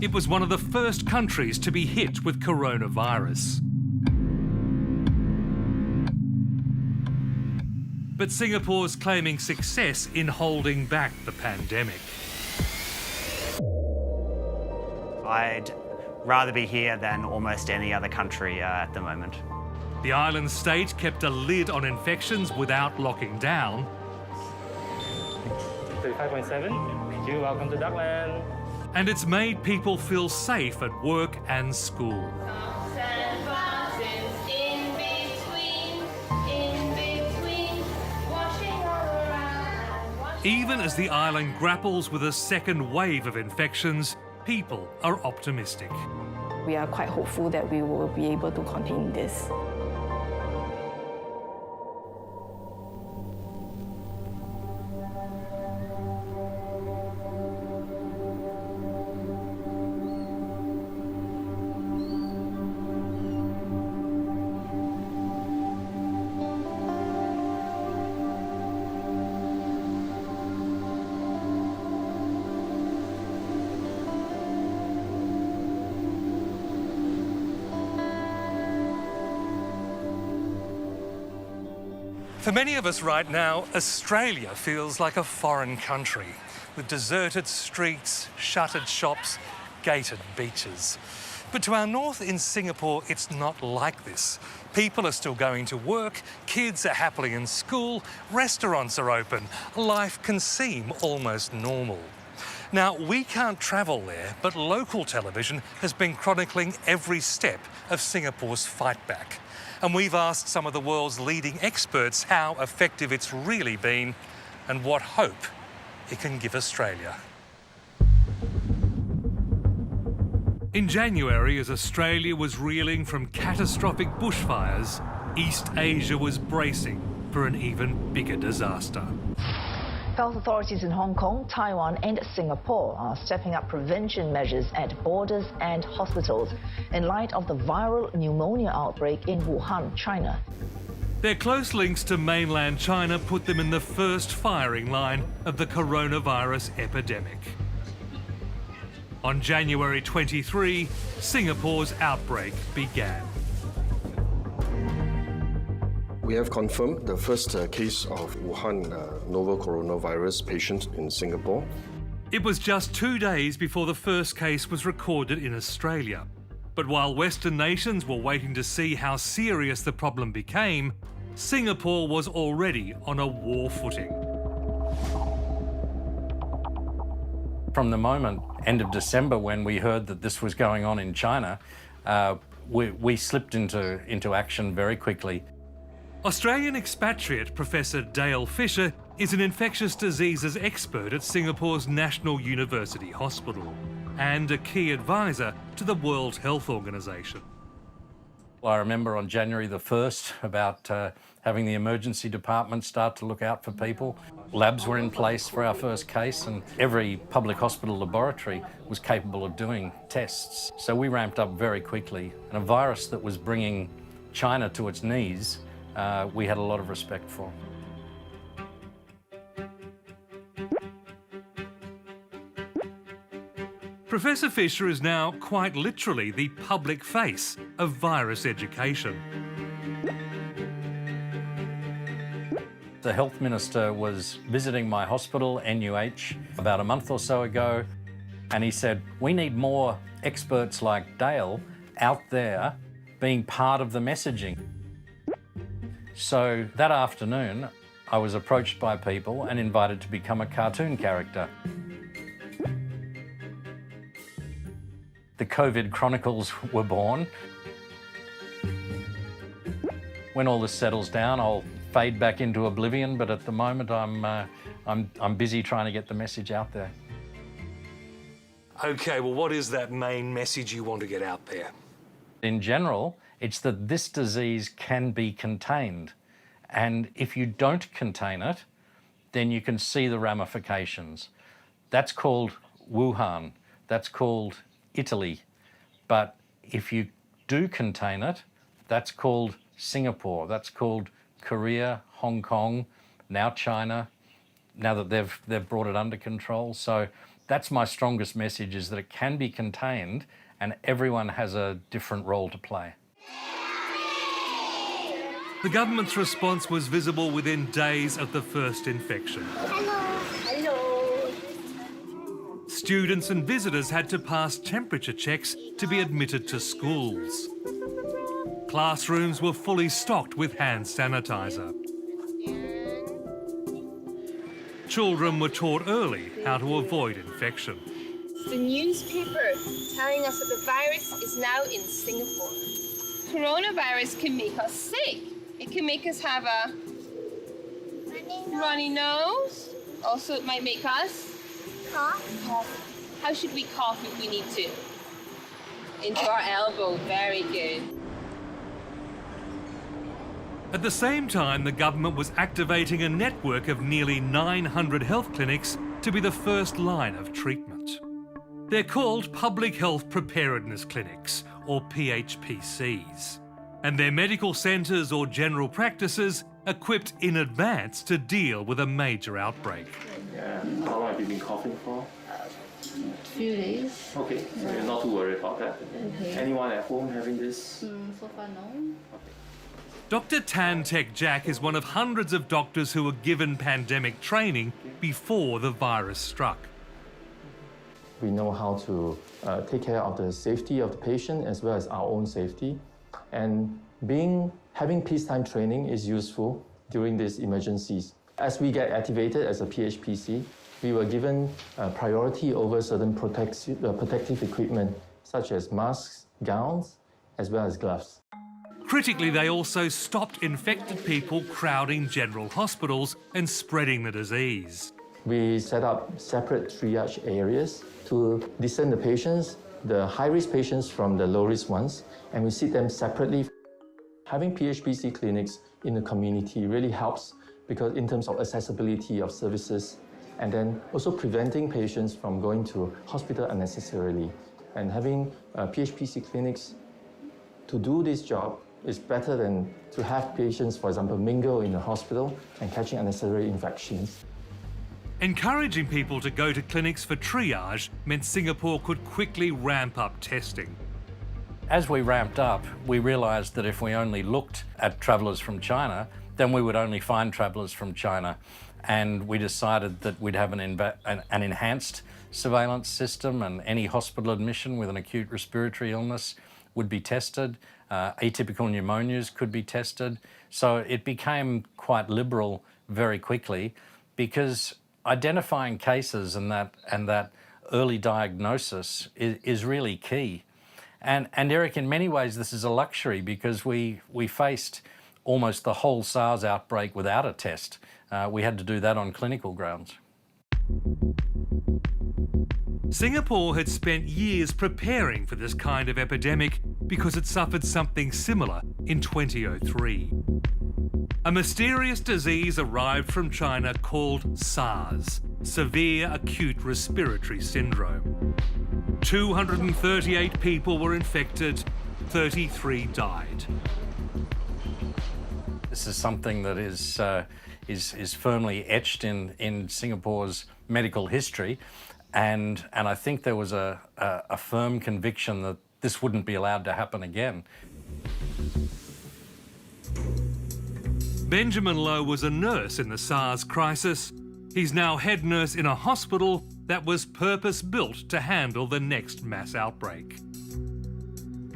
It was one of the first countries to be hit with coronavirus. But Singapore's claiming success in holding back the pandemic. I'd rather be here than almost any other country at the moment. The island state kept a lid on infections without locking down. 35.7, welcome to Duckland. And it's made people feel safe at work and school. Even as the island grapples with a second wave of infections, people are optimistic. We are quite hopeful that we will be able to contain this. For many of us right now, Australia feels like a foreign country, with deserted streets, shuttered shops, gated beaches. But to our north in Singapore, it's not like this. People are still going to work, kids are happily in school, restaurants are open. Life can seem almost normal. Now, we can't travel there, but local television has been chronicling every step of Singapore's fight back. And we've asked some of the world's leading experts how effective it's really been and what hope it can give Australia. In January, as Australia was reeling from catastrophic bushfires, East Asia was bracing for an even bigger disaster. Health authorities in Hong Kong, Taiwan and Singapore are stepping up prevention measures at borders and hospitals in light of the viral pneumonia outbreak in Wuhan, China. Their close links to mainland China put them in the first firing line of the coronavirus epidemic. On January 23, Singapore's outbreak began. We have confirmed the first case of Wuhan novel coronavirus patient in Singapore. It was just 2 days before the first case was recorded in Australia. But while Western nations were waiting to see how serious the problem became, Singapore was already on a war footing. From the moment, end of December, when we heard that this was going on in China, we slipped into action very quickly. Australian expatriate Professor Dale Fisher is an infectious diseases expert at Singapore's National University Hospital and a key advisor to the World Health Organization. I remember on January the 1st about having the emergency department start to look out for people. Labs were in place for our first case and every public hospital laboratory was capable of doing tests. So we ramped up very quickly. And a virus that was bringing China to its knees, we had a lot of respect for. Professor Fisher is now quite literally the public face of virus education. The health minister was visiting my hospital, NUH, about a month or so ago, and he said, we need more experts like Dale out there being part of the messaging. So that afternoon, I was approached by people and invited to become a cartoon character. The COVID Chronicles were born. When all this settles down, I'll fade back into oblivion, but at the moment I'm busy trying to get the message out there. Okay, well, what is that main message you want to get out there? In general, it's that this disease can be contained. And if you don't contain it, then you can see the ramifications. That's called Wuhan. That's called Italy. But if you do contain it, that's called Singapore. That's called Korea, Hong Kong, now China, now that they've brought it under control. So That's my strongest message, is that it can be contained and everyone has a different role to play. The government's response was visible within days of the first infection. Students and visitors had to pass temperature checks to be admitted to schools. Classrooms were fully stocked with hand sanitizer. Children were taught early how to avoid infection. The newspaper telling us that the virus is now in Singapore. Coronavirus can make us sick. It can make us have a runny nose. Also, it might make us cough. How should we cough if we need to? Into our elbow. Very good. At the same time, the government was activating a network of nearly 900 health clinics to be the first line of treatment. They're called Public Health Preparedness Clinics, or PHPCs, and they're medical centres or general practices equipped in advance to deal with a major outbreak. How long have you been coughing for? Few days. Okay, so you're not too worried about that. Okay. Anyone at home having this? So far, no. Dr. Tan Tek Jack is one of hundreds of doctors who were given pandemic training before the virus struck. We know how to take care of the safety of the patient as well as our own safety. And having peacetime training is useful during these emergencies. As we get activated as a PHPC, we were given priority over certain protective equipment, such as masks, gowns, as well as gloves. Critically, they also stopped infected people crowding general hospitals and spreading the disease. We set up separate triage areas to discern the patients, the high-risk patients from the low-risk ones, and we seat them separately. Having PHPC clinics in the community really helps because in terms of accessibility of services, and then also preventing patients from going to hospital unnecessarily. And having PHPC clinics to do this job is better than to have patients, for example, mingle in the hospital and catching unnecessary infections. Encouraging people to go to clinics for triage meant Singapore could quickly ramp up testing. As we ramped up, we realised that if we only looked at travellers from China, then we would only find travellers from China. And we decided that we'd have an enhanced surveillance system, and any hospital admission with an acute respiratory illness would be tested. Atypical pneumonias could be tested. So it became quite liberal very quickly, because identifying cases and that early diagnosis is really key. And Eric, in many ways, this is a luxury, because we faced almost the whole SARS outbreak without a test. We had to do that on clinical grounds. Singapore had spent years preparing for this kind of epidemic because it suffered something similar in 2003. A mysterious disease arrived from China called SARS, Severe Acute Respiratory Syndrome. 238 people were infected, 33 died. This is something that is firmly etched in Singapore's medical history, and I think there was a firm conviction that this wouldn't be allowed to happen again. Benjamin Lowe was a nurse in the SARS crisis. He's now head nurse in a hospital that was purpose-built to handle the next mass outbreak.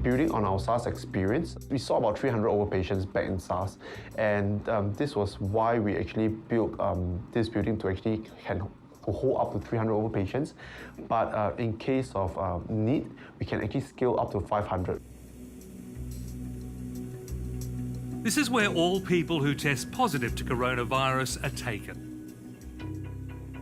Building on our SARS experience, we saw about 300 over patients back in SARS, and this was why we actually built this building to actually hold up to 300 over patients. But in case of need, we can actually scale up to 500. This is where all people who test positive to coronavirus are taken.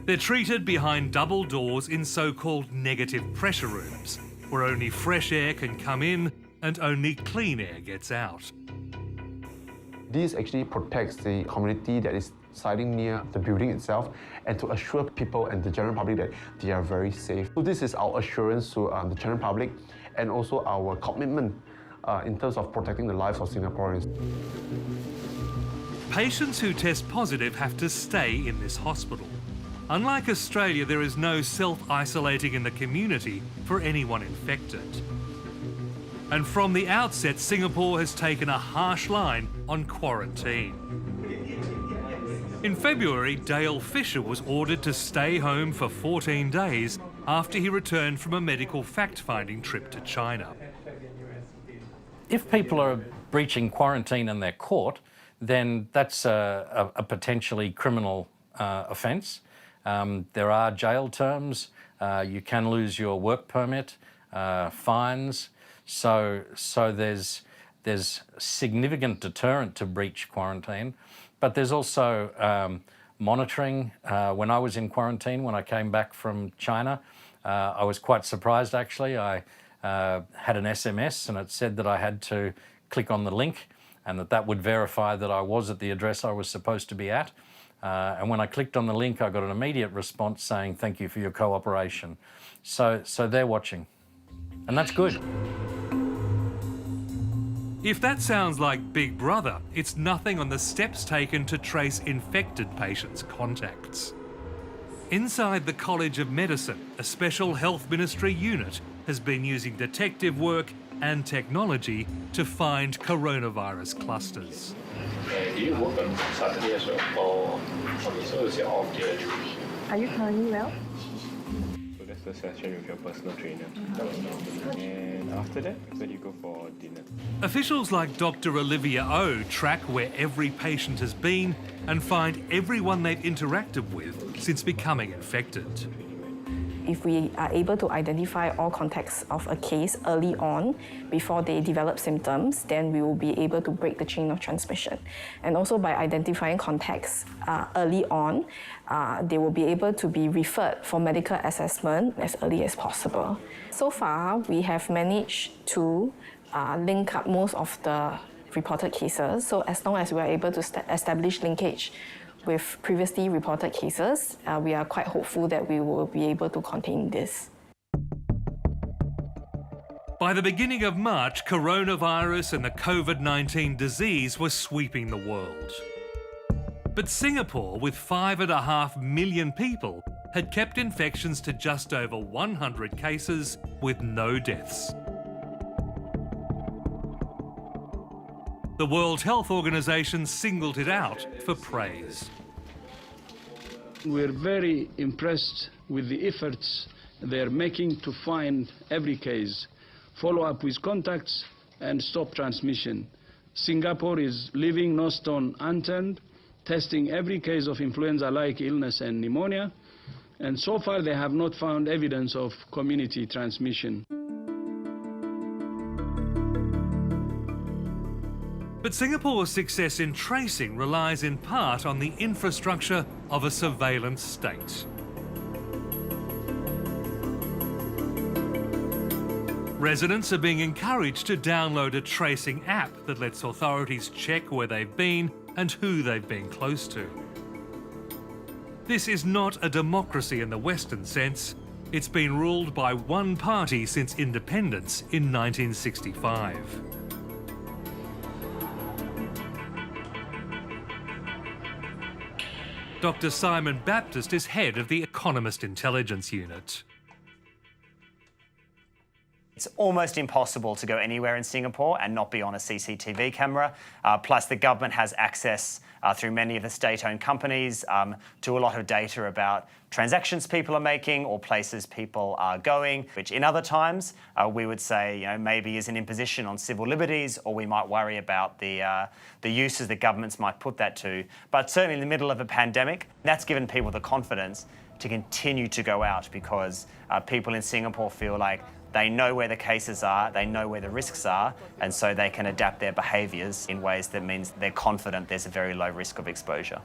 They're treated behind double doors in so-called negative pressure rooms, where only fresh air can come in and only clean air gets out. This actually protects the community that is residing near the building itself, and to assure people and the general public that they are very safe. So this is our assurance to the general public, and also our commitment in terms of protecting the lives of Singaporeans. Patients who test positive have to stay in this hospital. Unlike Australia, there is no self-isolating in the community for anyone infected. And from the outset, Singapore has taken a harsh line on quarantine. In February, Dale Fisher was ordered to stay home for 14 days after he returned from a medical fact-finding trip to China. If people are breaching quarantine and they're caught, then that's a potentially criminal offence. There are jail terms. You can lose your work permit, fines. So there's significant deterrent to breach quarantine, but there's also monitoring. When I was in quarantine, when I came back from China, I was quite surprised actually. I had an SMS and it said that I had to click on the link and that would verify that I was at the address I was supposed to be at. And when I clicked on the link, I got an immediate response saying, "Thank you for your cooperation." So they're watching, and that's good. If that sounds like Big Brother, it's nothing on the steps taken to trace infected patients' contacts. Inside the College of Medicine, a special health ministry unit has been using detective work and technology to find coronavirus clusters. Do you work on Saturday as well? Or so is your off day? Are you currently well? So that's the session with your personal trainer. And after that, where do you go for dinner? Officials like Dr. Olivia O track where every patient has been and find everyone they've interacted with since becoming infected. If we are able to identify all contacts of a case early on, before they develop symptoms, then we will be able to break the chain of transmission. And also by identifying contacts early on, they will be able to be referred for medical assessment as early as possible. So far, we have managed to link up most of the reported cases. So as long as we are able to establish linkage with previously reported cases, we are quite hopeful that we will be able to contain this. By the beginning of March, coronavirus and the COVID-19 disease were sweeping the world. But Singapore, with 5.5 million people, had kept infections to just over 100 cases with no deaths. The World Health Organization singled it out for praise. We're very impressed with the efforts they're making to find every case, follow up with contacts, and stop transmission. Singapore is leaving no stone unturned, testing every case of influenza-like illness and pneumonia, and so far they have not found evidence of community transmission. But Singapore's success in tracing relies in part on the infrastructure of a surveillance state. Residents are being encouraged to download a tracing app that lets authorities check where they've been and who they've been close to. This is not a democracy in the Western sense. It's been ruled by one party since independence in 1965. Dr. Simon Baptist is head of the Economist Intelligence Unit. It's almost impossible to go anywhere in Singapore and not be on a CCTV camera. Plus, the government has access through many of the state-owned companies to a lot of data about transactions people are making or places people are going, which in other times we would say maybe is an imposition on civil liberties, or we might worry about the uses that governments might put that to. But certainly in the middle of a pandemic, that's given people the confidence to continue to go out because people in Singapore feel like they know where the cases are, they know where the risks are, and so they can adapt their behaviours in ways that means they're confident there's a very low risk of exposure.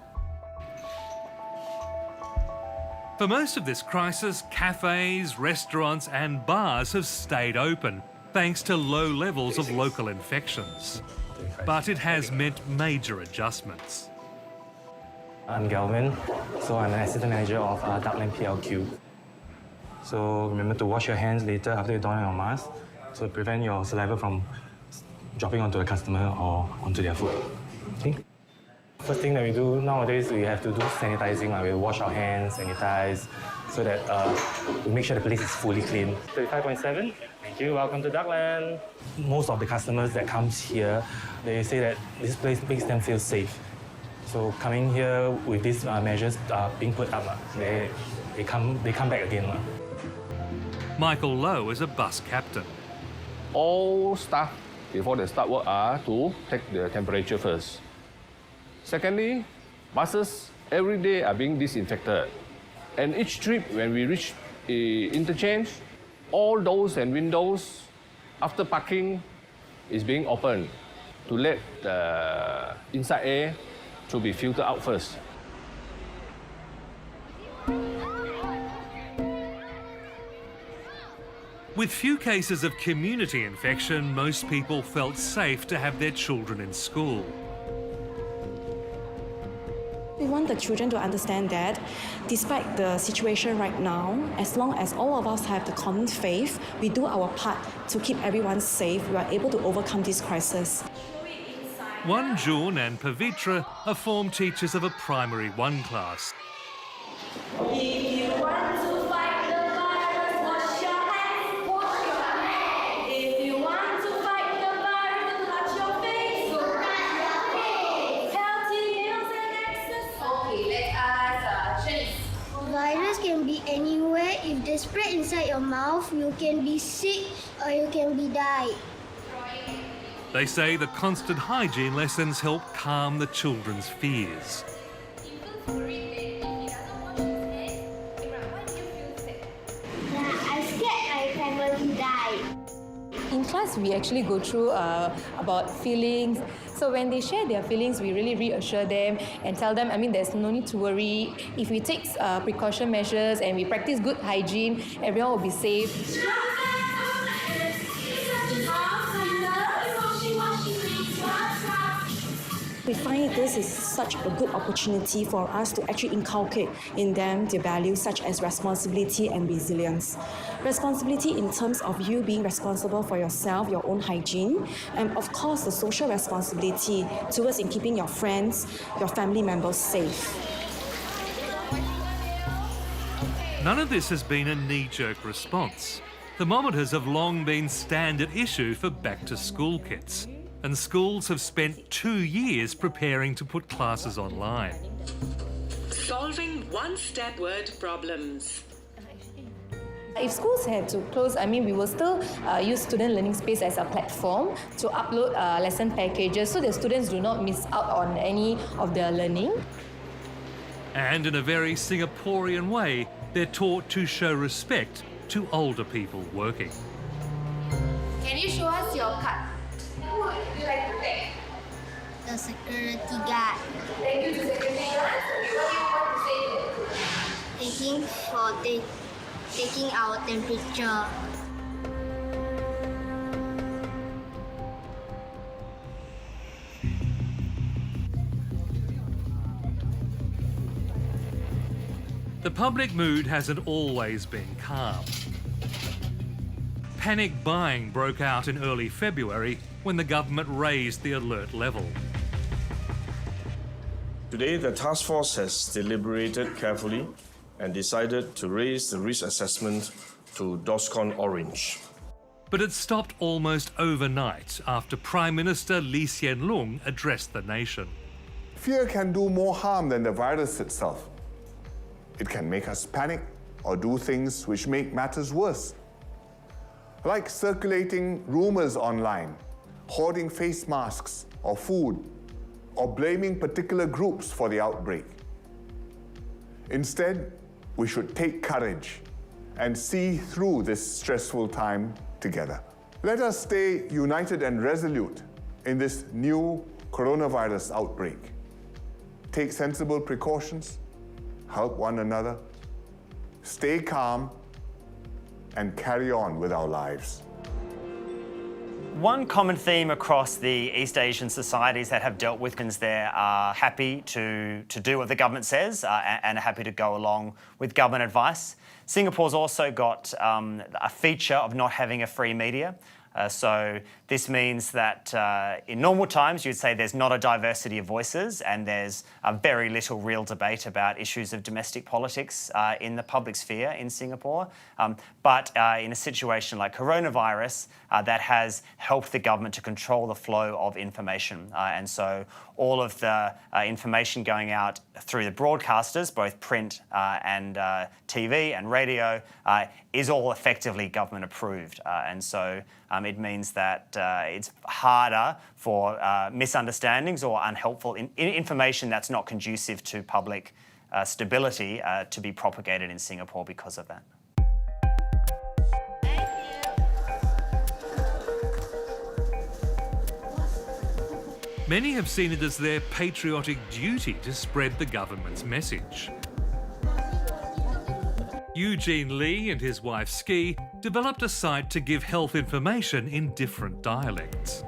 For most of this crisis, cafes, restaurants and bars have stayed open, thanks to low levels of local infections. But it has meant major adjustments. I'm Gelvin, so I'm an assistant manager of Darkland PLQ. So remember to wash your hands later after you don your mask, so to prevent your saliva from dropping onto the customer or onto their food. Okay? First thing that we do nowadays, we have to do sanitizing. We wash our hands, sanitize, so that we make sure the place is fully clean. 35.7. Thank you. Welcome to Duckland. Most of the customers that comes here, they say that this place makes them feel safe. So coming here with these measures being put up, they come back again. Michael Lowe is a bus captain. All staff, before they start work, are to take the temperature first. Secondly, buses every day are being disinfected. And each trip, when we reach the interchange, all doors and windows, after parking, is being opened to let the inside air to be filtered out first. With few cases of community infection, most people felt safe to have their children in school. We want the children to understand that despite the situation right now, as long as all of us have the common faith, we do our part to keep everyone safe, we are able to overcome this crisis. One June and Pavitra are form teachers of a primary 1 class. If you want to fight the virus, wash your hands. Wash your hands. If you want to fight the virus, touch your face. Touch your face. Healthy meals and exercise. Okay, let us change. Virus can be anywhere. If they spread inside your mouth, you can be sick or you can be die. They say the constant hygiene lessons help calm the children's fears. I'm scared my family die. In class, we actually go through about feelings. So when they share their feelings, we really reassure them and tell them, there's no need to worry. If we take precaution measures and we practice good hygiene, everyone will be safe. We find this is such a good opportunity for us to actually inculcate in them the values such as responsibility and resilience. Responsibility in terms of you being responsible for yourself, your own hygiene, and of course the social responsibility towards in keeping your friends, your family members safe. None of this has been a knee-jerk response. Thermometers have long been standard issue for back-to-school kits. And schools have spent 2 years preparing to put classes online. Solving one-step word problems. If schools had to close, we will still use Student Learning Space as a platform to upload lesson packages so that students do not miss out on any of their learning. And in a very Singaporean way, they're taught to show respect to older people working. Can you show us your card? Who would you like to thank? The security guard. Thank you to security guards. What do you want to say? Taking our temperature. The public mood hasn't always been calm. Panic buying broke out in early February when the government raised the alert level. Today, the task force has deliberated carefully and decided to raise the risk assessment to DORSCON Orange. But it stopped almost overnight after Prime Minister Lee Hsien Loong addressed the nation. Fear can do more harm than the virus itself. It can make us panic or do things which make matters worse. Like circulating rumors online, hoarding face masks or food, or blaming particular groups for the outbreak. Instead, we should take courage and see through this stressful time together. Let us stay united and resolute in this new coronavirus outbreak. Take sensible precautions, help one another, stay calm, and carry on with our lives. One common theme across the East Asian societies that have dealt with things there are happy to do what the government says and are happy to go along with government advice. Singapore's also got a feature of not having a free media. So this means that in normal times you'd say there's not a diversity of voices and there's very little real debate about issues of domestic politics in the public sphere in Singapore. But in a situation like coronavirus, that has helped the government to control the flow of information. And so all of the information going out through the broadcasters, both print and TV and radio, is all effectively government approved. And so it means that it's harder for misunderstandings or unhelpful information that's not conducive to public stability to be propagated in Singapore because of that. Many have seen it as their patriotic duty to spread the government's message. Eugene Lee and his wife Ski developed a site to give health information in different dialects.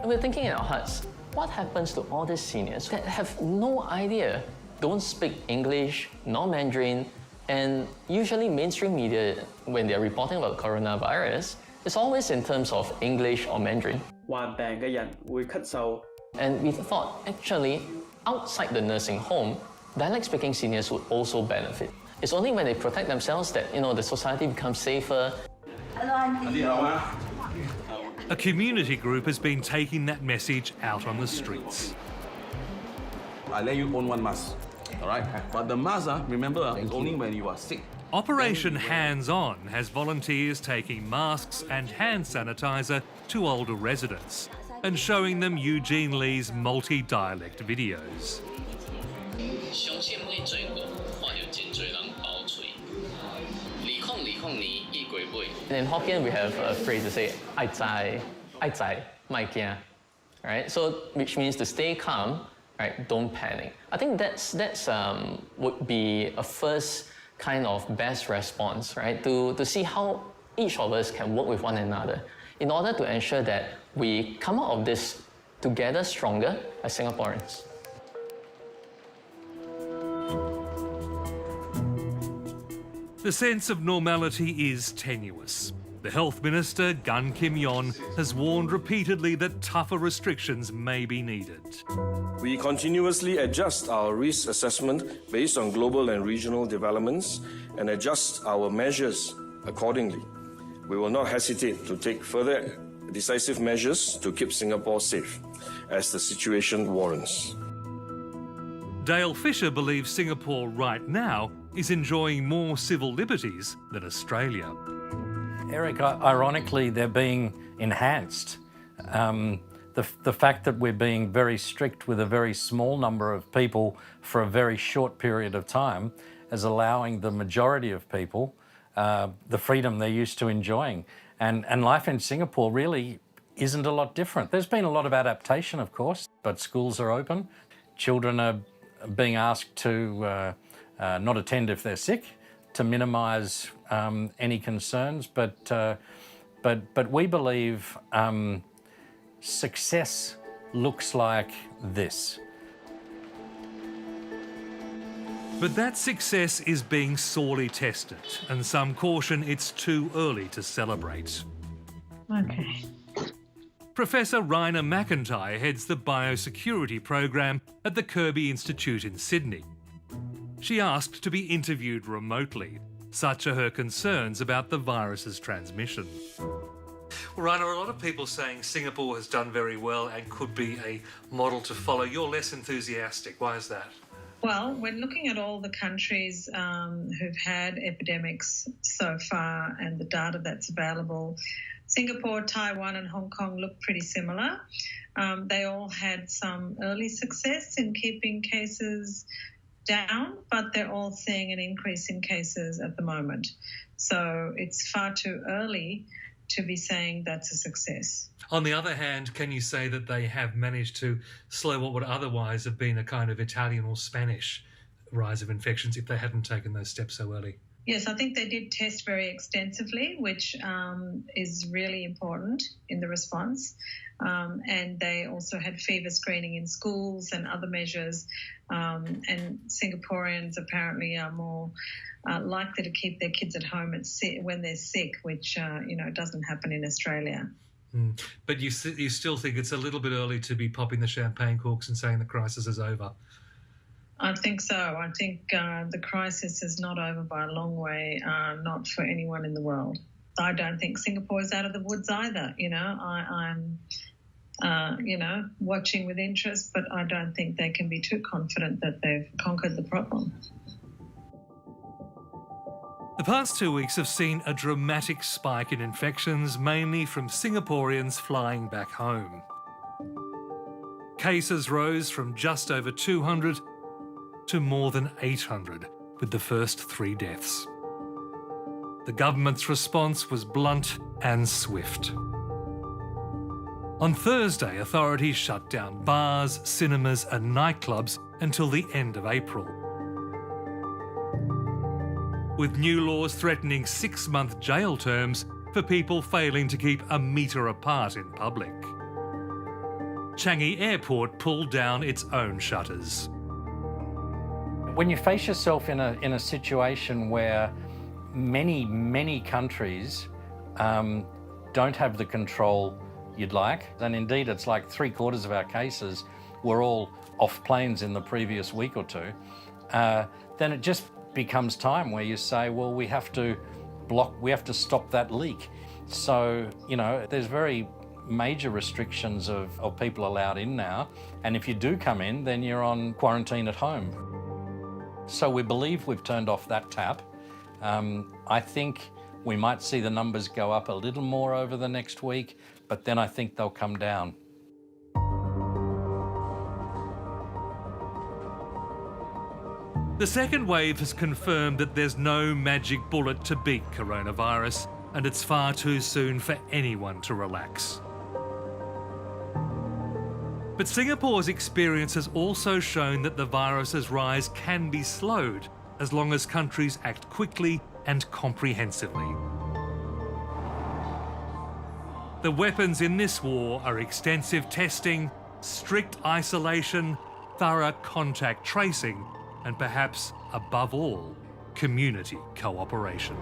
We're thinking in our hearts, what happens to all these seniors that have no idea, don't speak English, nor Mandarin, and usually mainstream media, when they're reporting about coronavirus, it's always in terms of English or Mandarin. And we thought, actually, outside the nursing home, dialect-speaking seniors would also benefit. It's only when they protect themselves that, the society becomes safer. A community group has been taking that message out on the streets. I let you own one mask, all right? But the mask, remember, is only when you are sick. Operation Hands On has volunteers taking masks and hand sanitizer to older residents and showing them Eugene Lee's multi-dialect videos. And in Hokkien, we have a phrase to say, ai zai, mai kia, right? So, which means to stay calm, right? Don't panic. I think that's would be a first kind of best response, right? To see how each of us can work with one another in order to ensure that we come out of this together stronger as Singaporeans. The sense of normality is tenuous. The Health Minister, Gan Kim Yon, has warned repeatedly that tougher restrictions may be needed. We continuously adjust our risk assessment based on global and regional developments and adjust our measures accordingly. We will not hesitate to take further decisive measures to keep Singapore safe, as the situation warrants. Dale Fisher believes Singapore right now is enjoying more civil liberties than Australia. Eric, ironically, they're being enhanced. The fact that we're being very strict with a very small number of people for a very short period of time is allowing the majority of people the freedom they're used to enjoying. And life in Singapore really isn't a lot different. There's been a lot of adaptation, of course, but schools are open. Children are being asked to not attend if they're sick, to minimise any concerns. But we believe success looks like this. But that success is being sorely tested, and some caution it's too early to celebrate. Okay. Professor Raina McIntyre heads the biosecurity program at the Kirby Institute in Sydney. She asked to be interviewed remotely. Such are her concerns about the virus's transmission. Well, Raina, a lot of people saying Singapore has done very well and could be a model to follow. You're less enthusiastic. Why is that? Well, when looking at all the countries who've had epidemics so far and the data that's available, Singapore, Taiwan and Hong Kong look pretty similar. They all had some early success in keeping cases down, but they're all seeing an increase in cases at the moment. So it's far too early to be saying that's a success. On the other hand, can you say that they have managed to slow what would otherwise have been a kind of Italian or Spanish rise of infections if they hadn't taken those steps so early? Yes, I think they did test very extensively, which is really important in the response. And they also had fever screening in schools and other measures. And Singaporeans apparently are more likely to keep their kids at home when they're sick, which doesn't happen in Australia. But you still think it's a little bit early to be popping the champagne corks and saying the crisis is over? I think so. I think the crisis is not over by a long way, not for anyone in the world. I don't think Singapore is out of the woods either. I'm watching with interest, but I don't think they can be too confident that they've conquered the problem. The past 2 weeks have seen a dramatic spike in infections, mainly from Singaporeans flying back home. Cases rose from just over 200 to more than 800, with the first 3 deaths. The government's response was blunt and swift. On Thursday, authorities shut down bars, cinemas and nightclubs until the end of April, with new laws threatening 6-month jail terms for people failing to keep a metre apart in public. Changi Airport pulled down its own shutters. When you face yourself in a situation where many countries don't have the control you'd like, and indeed it's like 3/4 of our cases were all off planes in the previous week or two, then it just becomes time where you say, well, we have to stop that leak. So, there's very major restrictions of people allowed in now, and if you do come in, then you're on quarantine at home. So we believe we've turned off that tap. I think we might see the numbers go up a little more over the next week, but then I think they'll come down. The second wave has confirmed that there's no magic bullet to beat coronavirus, and it's far too soon for anyone to relax. But Singapore's experience has also shown that the virus's rise can be slowed as long as countries act quickly and comprehensively. The weapons in this war are extensive testing, strict isolation, thorough contact tracing, and perhaps, above all, community cooperation.